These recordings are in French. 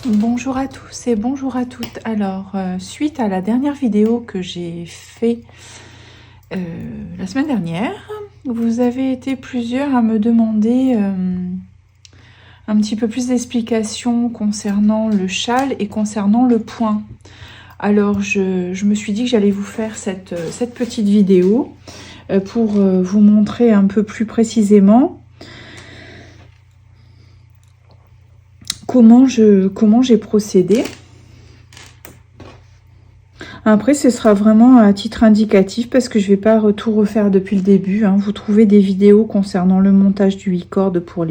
Bonjour à tous et bonjour à toutes. Alors, suite à la dernière vidéo que j'ai fait la semaine dernière, vous avez été plusieurs à me demander un petit peu plus d'explications concernant le châle et concernant le point. Alors, je me suis dit que j'allais vous faire cette petite vidéo pour vous montrer un peu plus précisément comment j'ai procédé. Après, ce sera vraiment à titre indicatif parce que je ne vais pas tout refaire depuis le début. Hein. Vous trouvez des vidéos concernant le montage du e-cord pour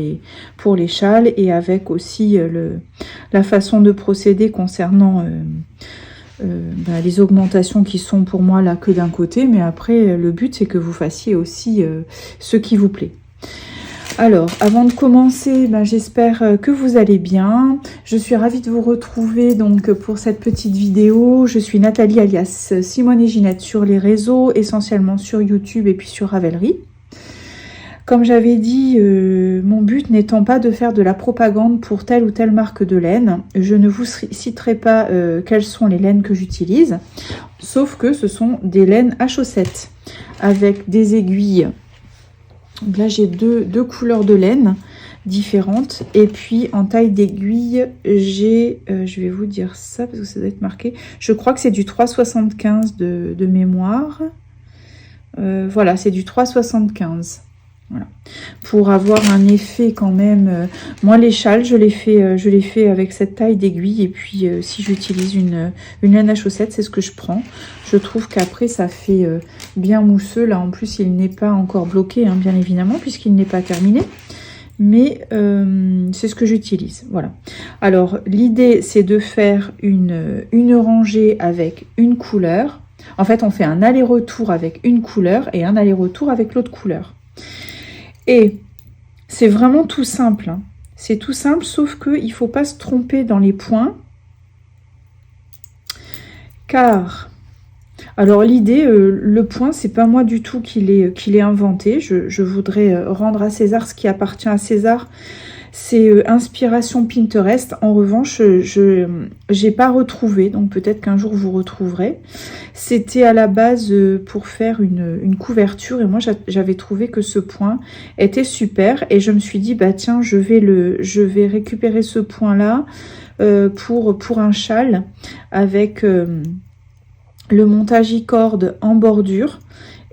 les châles et avec aussi la façon de procéder concernant les augmentations qui sont pour moi là que d'un côté. Mais après, le but, c'est que vous fassiez aussi ce qui vous plaît. Alors, avant de commencer, j'espère que vous allez bien. Je suis ravie de vous retrouver donc pour cette petite vidéo. Je suis Nathalie alias Simone et Ginette sur les réseaux, essentiellement sur YouTube et puis sur Ravelry. Comme j'avais dit, mon but n'étant pas de faire de la propagande pour telle ou telle marque de laine, je ne vous citerai pas quelles sont les laines que j'utilise, sauf que ce sont des laines à chaussettes avec des aiguilles. Donc là, j'ai deux couleurs de laine différentes. Et puis, en taille d'aiguille, j'ai, je vais vous dire ça parce que ça doit être marqué. Je crois que c'est du 3,75 de mémoire. Voilà, c'est du 3,75. Voilà. Pour avoir un effet quand même. Moi, les châles, je les fais avec cette taille d'aiguille. Et puis, si j'utilise une laine à chaussettes, c'est ce que je prends. Je trouve qu'après, ça fait bien mousseux. Là, en plus, il n'est pas encore bloqué, hein, bien évidemment, puisqu'il n'est pas terminé. Mais c'est ce que j'utilise. Voilà. Alors, l'idée, c'est de faire une rangée avec une couleur. En fait, on fait un aller-retour avec une couleur et un aller-retour avec l'autre couleur. Et c'est vraiment tout simple. Hein. C'est tout simple, sauf qu'il ne faut pas se tromper dans les points. Car, alors l'idée, le point, c'est pas moi du tout qui l'ai inventé. Je voudrais rendre à César ce qui appartient à César. C'est inspiration Pinterest. En revanche, je n'ai pas retrouvé, donc peut-être qu'un jour vous retrouverez. C'était à la base pour faire une couverture et moi j'avais trouvé que ce point était super et je me suis dit bah tiens je vais récupérer ce point là pour un châle avec le montage e-cord en bordure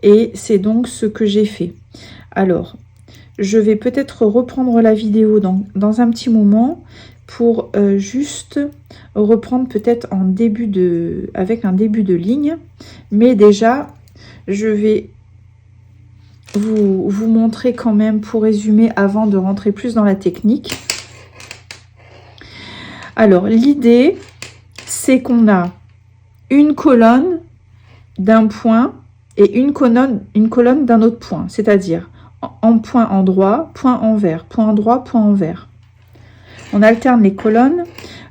et c'est donc ce que j'ai fait. Alors je vais peut-être reprendre la vidéo dans un petit moment pour juste reprendre peut-être avec un début de ligne. Mais déjà, je vais vous montrer quand même pour résumer avant de rentrer plus dans la technique. Alors, l'idée, c'est qu'on a une colonne d'un point et une colonne d'un autre point, c'est-à-dire en point endroit, point envers, point endroit, point envers. On alterne les colonnes.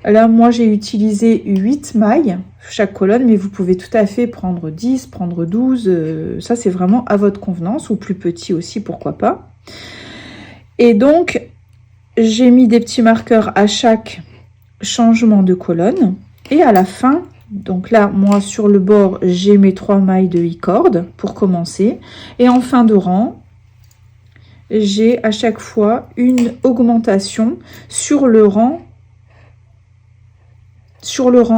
Là, moi, j'ai utilisé 8 mailles chaque colonne, mais vous pouvez tout à fait prendre 10, prendre 12. Ça, c'est vraiment à votre convenance, ou plus petit aussi, pourquoi pas. Et donc, j'ai mis des petits marqueurs à chaque changement de colonne. Et à la fin, donc là, moi, sur le bord, j'ai mes 3 mailles de e-cord pour commencer. Et en fin de rang, j'ai à chaque fois une augmentation sur le rang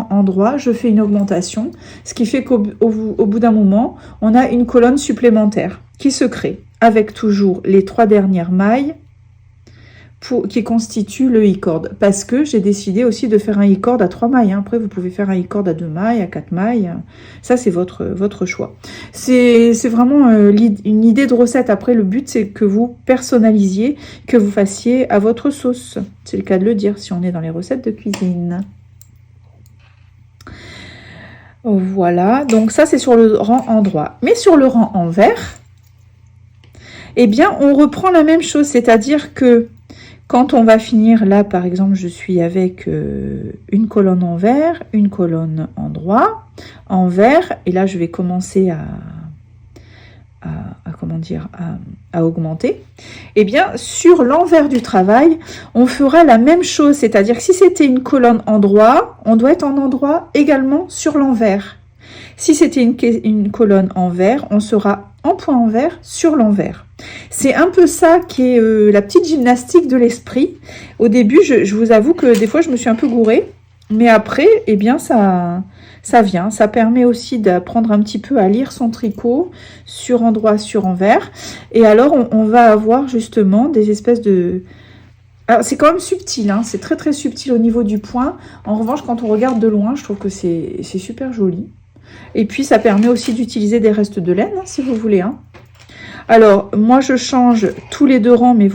endroit, je fais une augmentation, ce qui fait qu'au bout d'un moment, on a une colonne supplémentaire qui se crée avec toujours les 3 dernières mailles qui constituent le e-cord. Parce que j'ai décidé aussi de faire un e-cord à 3 mailles. Hein. Après, vous pouvez faire un e-cord à 2 mailles, à 4 mailles. Ça, c'est votre choix. C'est vraiment une idée de recette. Après, le but, c'est que vous personnalisiez, que vous fassiez à votre sauce. C'est le cas de le dire si on est dans les recettes de cuisine. Voilà. Donc, ça, c'est sur le rang endroit. Mais sur le rang envers, eh bien, on reprend la même chose. C'est-à-dire que quand on va finir, là, par exemple, je suis avec une colonne envers, une colonne endroit, envers, et là, je vais commencer comment dire, à augmenter. Eh bien, sur l'envers du travail, on fera la même chose, c'est-à-dire que si c'était une colonne en droit, on doit être en endroit également sur l'envers. Si c'était une colonne en vert, on sera en point en vert sur l'envers. C'est un peu ça qui est la petite gymnastique de l'esprit. Au début, je vous avoue que des fois, je me suis un peu gourée, mais après, eh bien, ça vient. Ça permet aussi d'apprendre un petit peu à lire son tricot sur endroit, sur envers. Et alors, on va avoir justement des espèces de... Alors, c'est quand même subtil, hein, c'est très très subtil au niveau du point. En revanche, quand on regarde de loin, je trouve que c'est super joli. Et puis, ça permet aussi d'utiliser des restes de laine, hein, si vous voulez. Hein. Alors, moi, je change tous les 2 rangs mais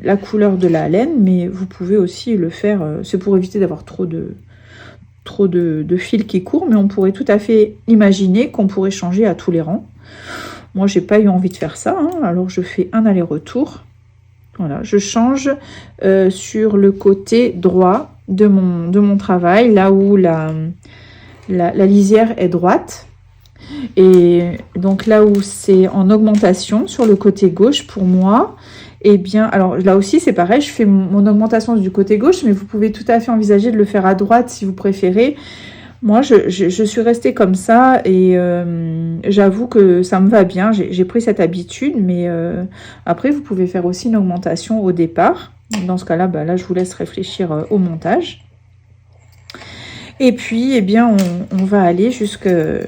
la couleur de la laine, mais vous pouvez aussi le faire. C'est pour éviter d'avoir trop de fils qui courent, mais on pourrait tout à fait imaginer qu'on pourrait changer à tous les rangs. Moi, j'ai pas eu envie de faire ça, hein, alors je fais un aller-retour. Voilà, je change sur le côté droit de mon travail, là où la lisière est droite. Et donc là où c'est en augmentation sur le côté gauche pour moi, eh bien, alors là aussi c'est pareil, je fais mon augmentation du côté gauche, mais vous pouvez tout à fait envisager de le faire à droite si vous préférez. Moi, je suis restée comme ça et j'avoue que ça me va bien, j'ai pris cette habitude, mais après vous pouvez faire aussi une augmentation au départ. Dans ce cas-là, là je vous laisse réfléchir au montage. Et puis, eh bien, on va aller jusqu'à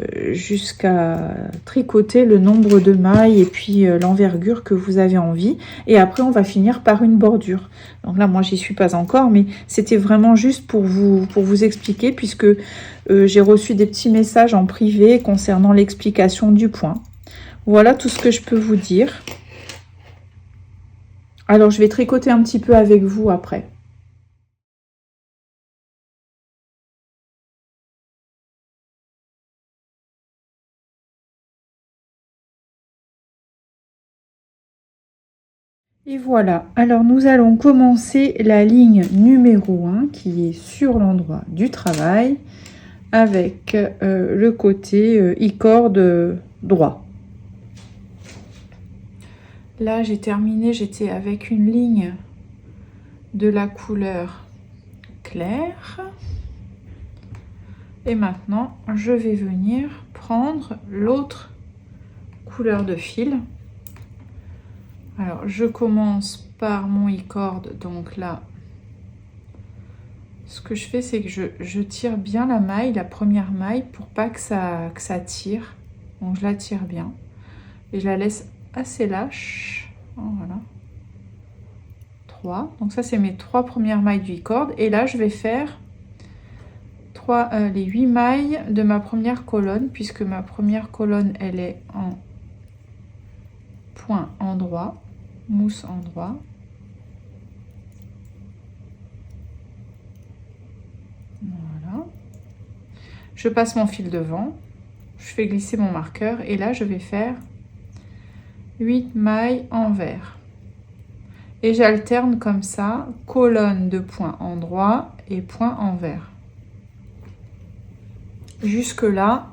tricoter le nombre de mailles et puis l'envergure que vous avez envie. Et après, on va finir par une bordure. Donc là, moi, j'y suis pas encore, mais c'était vraiment juste pour vous expliquer, puisque j'ai reçu des petits messages en privé concernant l'explication du point. Voilà tout ce que je peux vous dire. Alors, je vais tricoter un petit peu avec vous après. Et voilà, alors nous allons commencer la ligne numéro 1 qui est sur l'endroit du travail avec le côté I-corde droit. Là j'ai terminé, j'étais avec une ligne de la couleur claire. Et maintenant je vais venir prendre l'autre couleur de fil. Alors, je commence par mon i-corde, donc là, ce que je fais, c'est que je tire bien la maille, la première maille, pour pas que ça tire. Donc, je la tire bien. Et je la laisse assez lâche. Voilà. 3. Donc, ça, c'est mes 3 premières mailles du i-corde. Et là, je vais faire les 8 mailles de ma première colonne, puisque ma première colonne, elle est en point endroit. Mousse endroit. Voilà. Je passe mon fil devant, je fais glisser mon marqueur et là je vais faire 8 mailles envers. Et j'alterne comme ça, colonne de point endroit et point envers. Jusque là,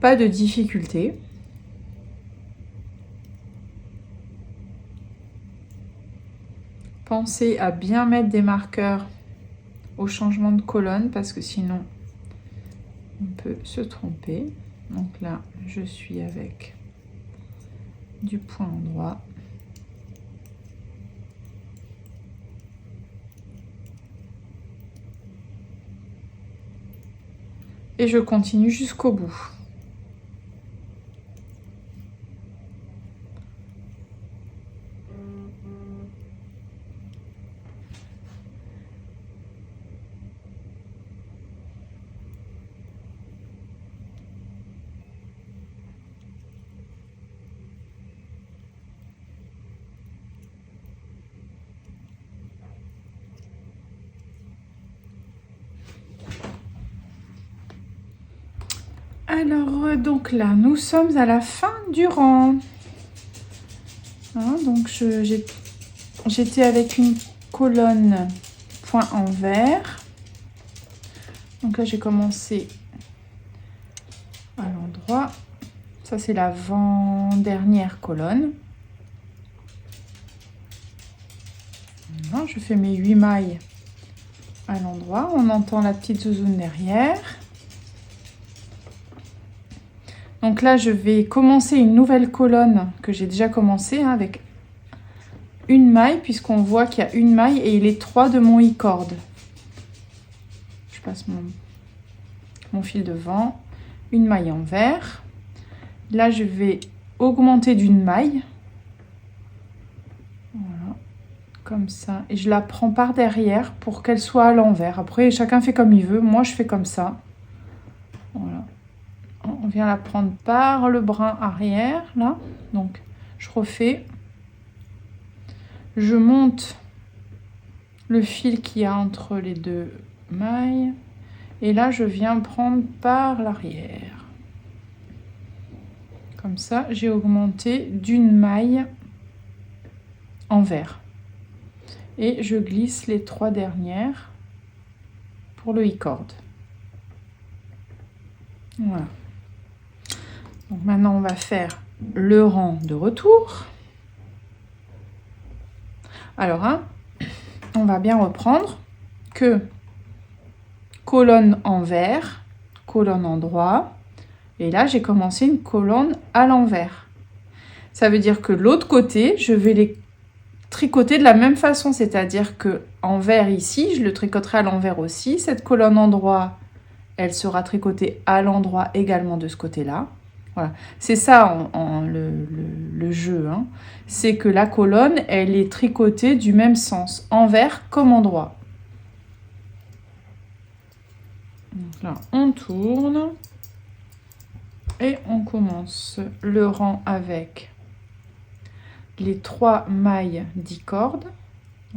pas de difficulté. Pensez à bien mettre des marqueurs au changement de colonne parce que sinon on peut se tromper. Donc là, je suis avec du point endroit. Et je continue jusqu'au bout. Alors, donc là, nous sommes à la fin du rang. Hein, donc, j'étais avec une colonne point envers. Donc là, j'ai commencé à l'endroit. Ça, c'est l'avant-dernière colonne. Voilà, je fais mes 8 mailles à l'endroit. On entend la petite zouzoune derrière. Donc là, je vais commencer une nouvelle colonne que j'ai déjà commencé hein, avec une maille, puisqu'on voit qu'il y a une maille et il est 3 de mon i-cord. Je passe mon fil devant, une maille en vert. Là, je vais augmenter d'une maille. Voilà, comme ça. Et je la prends par derrière pour qu'elle soit à l'envers. Après, chacun fait comme il veut. Moi, je fais comme ça. Voilà. On vient la prendre par le brin arrière, là. Donc, je refais. Je monte le fil qu'il y a entre les deux mailles. Et là, je viens prendre par l'arrière. Comme ça, j'ai augmenté d'une maille en vert. Et je glisse les 3 dernières pour le i-cord. Voilà. Donc maintenant, on va faire le rang de retour. Alors, hein, on va bien reprendre que colonne en vert, colonne en droit. Et là, j'ai commencé une colonne à l'envers. Ça veut dire que l'autre côté, je vais les tricoter de la même façon. C'est-à-dire que en vert ici, je le tricoterai à l'envers aussi. Cette colonne en droit, elle sera tricotée à l'endroit également de ce côté-là. Voilà. C'est ça le jeu. Hein. C'est que la colonne, elle est tricotée du même sens, envers comme en droit. Donc là, on tourne. Et on commence le rang avec les 3 mailles d'-cord.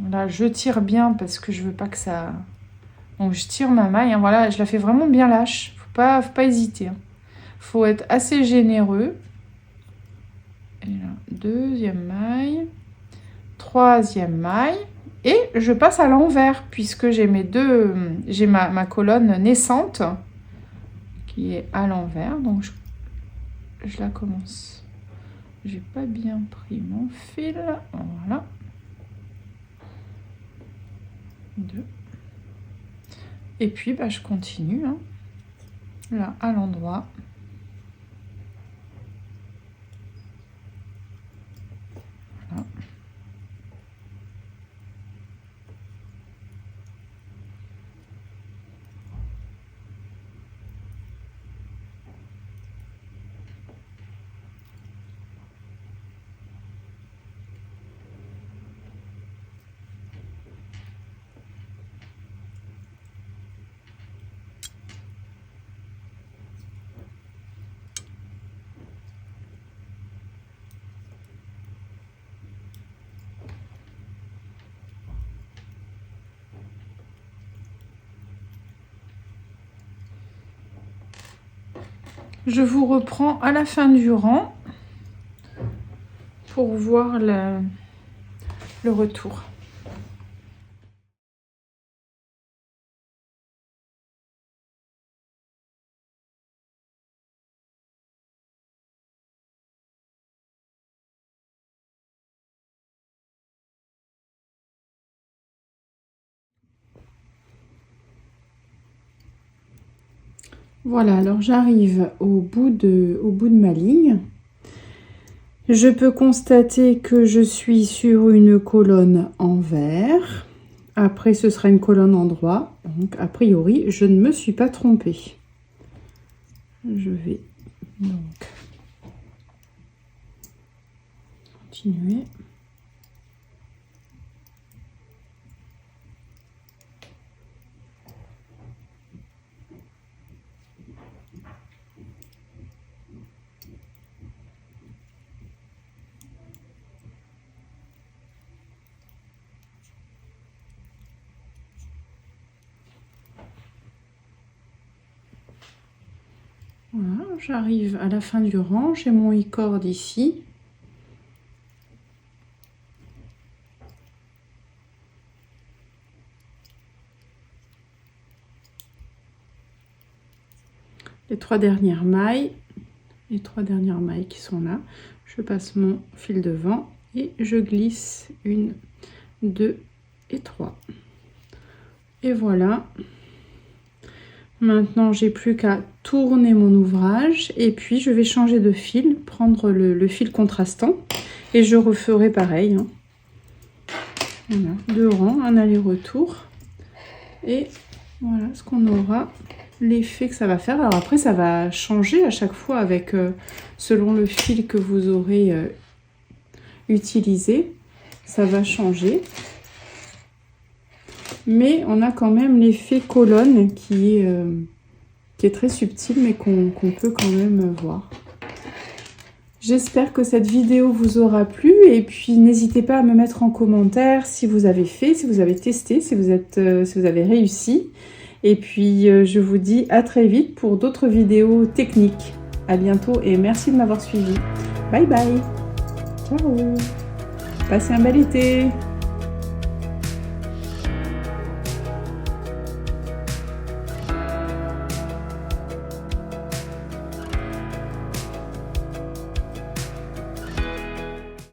Là, je tire bien parce que je veux pas que ça... Donc, je tire ma maille. Hein, voilà, je la fais vraiment bien lâche. Faut pas hésiter. Hein. Faut être assez généreux. Et là, 2e maille. 3e maille. Et je passe à l'envers puisque j'ai j'ai ma colonne naissante qui est à l'envers. Donc, je la commence. J'ai pas bien pris mon fil. Voilà. 2. Et puis, bah, je continue. Hein. Là, à l'endroit. Voilà. Je vous reprends à la fin du rang pour voir le retour. Voilà, alors j'arrive au bout de ma ligne. Je peux constater que je suis sur une colonne en vert. Après, ce sera une colonne en droit. Donc, a priori, je ne me suis pas trompée. Je vais donc continuer. Voilà, j'arrive à la fin du rang, j'ai mon i-cord ici. Les 3 dernières mailles, les 3 dernières mailles qui sont là. Je passe mon fil devant et je glisse 1, 2 et 3. Et voilà. Maintenant, j'ai plus qu'à tourner mon ouvrage et puis je vais changer de fil, prendre le fil contrastant et je referai pareil. Hein. Voilà, 2 rangs, un aller-retour et voilà ce qu'on aura, l'effet que ça va faire. Alors après, ça va changer à chaque fois avec selon le fil que vous aurez utilisé, ça va changer. Mais on a quand même l'effet colonne qui est très subtil, mais qu'on peut quand même voir. J'espère que cette vidéo vous aura plu. Et puis, n'hésitez pas à me mettre en commentaire si vous avez fait, si vous avez testé, si vous avez réussi. Et puis, je vous dis à très vite pour d'autres vidéos techniques. À bientôt et merci de m'avoir suivi. Bye bye. Ciao. Passez un bel été.